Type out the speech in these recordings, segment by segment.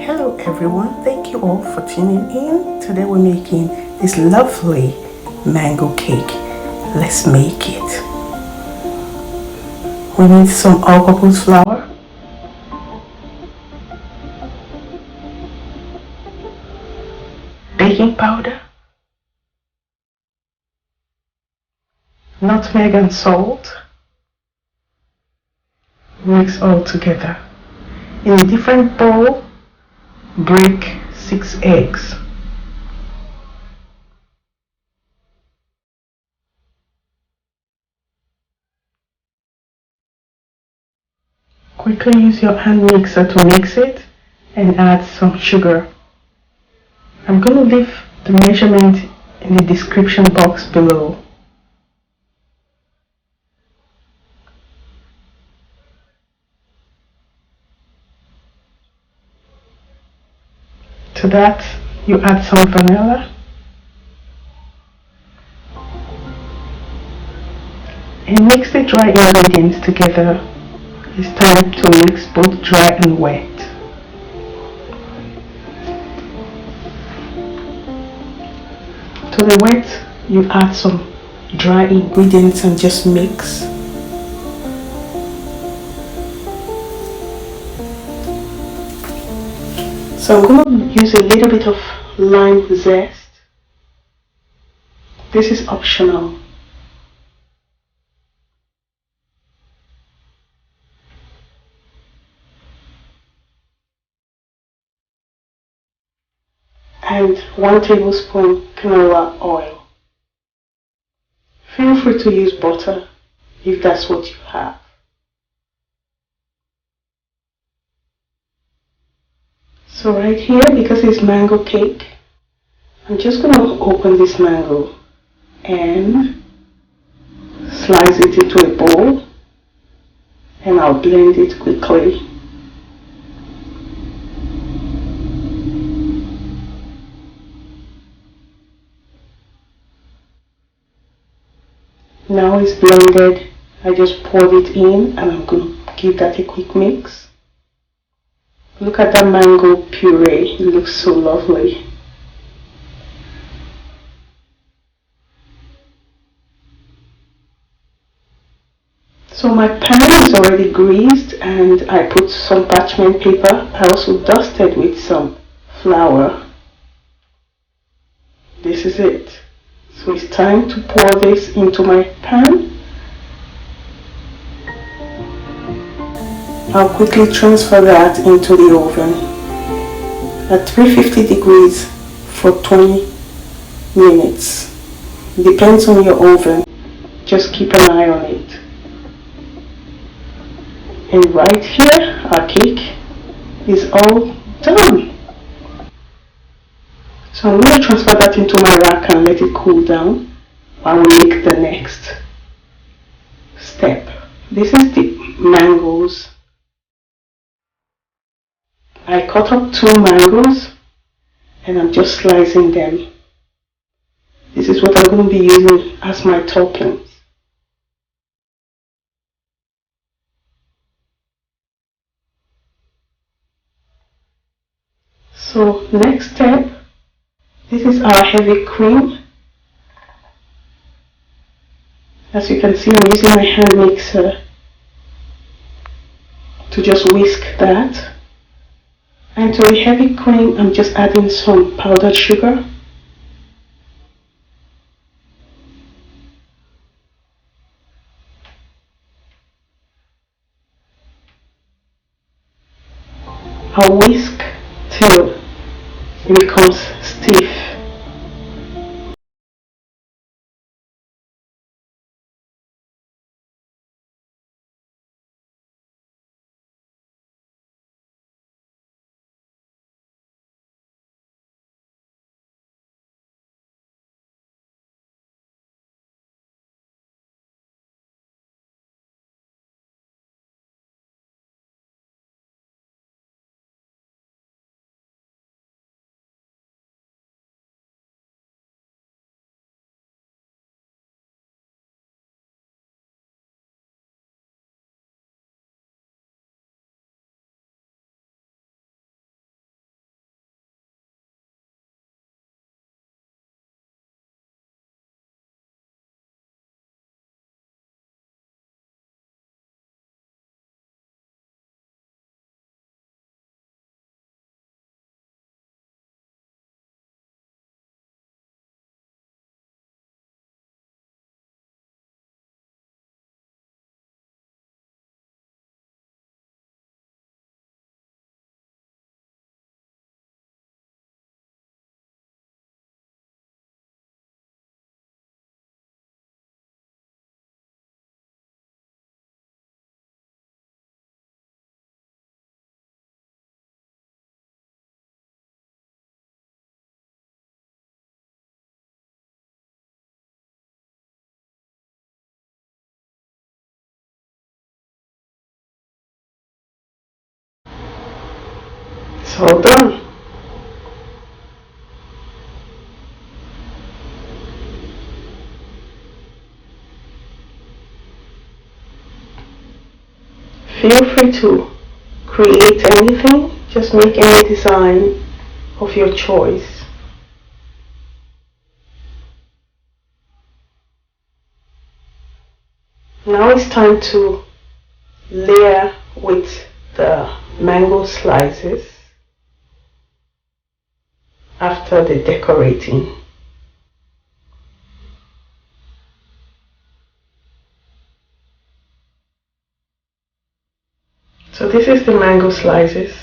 Hello everyone, thank you all for tuning in. Today we're making this lovely mango cake. Let's make it. We need some all-purpose flour, baking powder, nutmeg and salt. Mix all together. In a different bowl, break 6 eggs. Quickly use your hand mixer to mix it and add some sugar. I'm going to leave the measurement in the description box below. To that, you add some vanilla and mix the dry ingredients together. It's time to mix both dry and wet. To the wet, you add some dry ingredients and just mix. So I'm going to use a little bit of lime zest. This is optional. And 1 tablespoon canola oil. Feel free to use butter if that's what you have. So right here, because it's mango cake, I'm just going to open this mango and slice it into a bowl, and I'll blend it quickly. Now it's blended, I just poured it in and I'm going to give that a quick mix. Look at that mango puree, it looks so lovely. So my pan is already greased and I put some parchment paper. I also dusted with some flour. This is it. So it's time to pour this into my pan. I'll quickly transfer that into the oven at 350 degrees for 20 minutes. Depends on your oven. Just keep an eye on it. And right here, our cake is all done. So I'm going to transfer that into my rack and let it cool down while we make the next step. This is the mangoes. I cut up 2 mangoes and I'm just slicing them. This is what I'm going to be using as my toppings. So next step, this is our heavy cream. As you can see, I'm using my hand mixer to just whisk that. And to the heavy cream, I'm just adding some powdered sugar. I'll whisk till it becomes stiff. It's all done. Feel free to create anything, just make any design of your choice. Now it's time to layer with the mango slices after the decorating. So this is the mango slices.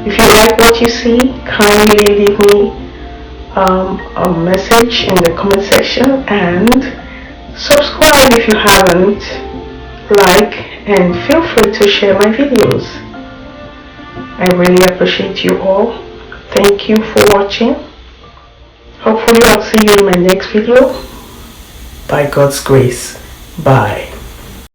If you like what you see, kindly leave me a message in the comment section and subscribe if you haven't, like, and feel free to share my videos. I really appreciate you all. Thank you for watching. Hopefully I'll see you in my next video. By God's grace. Bye.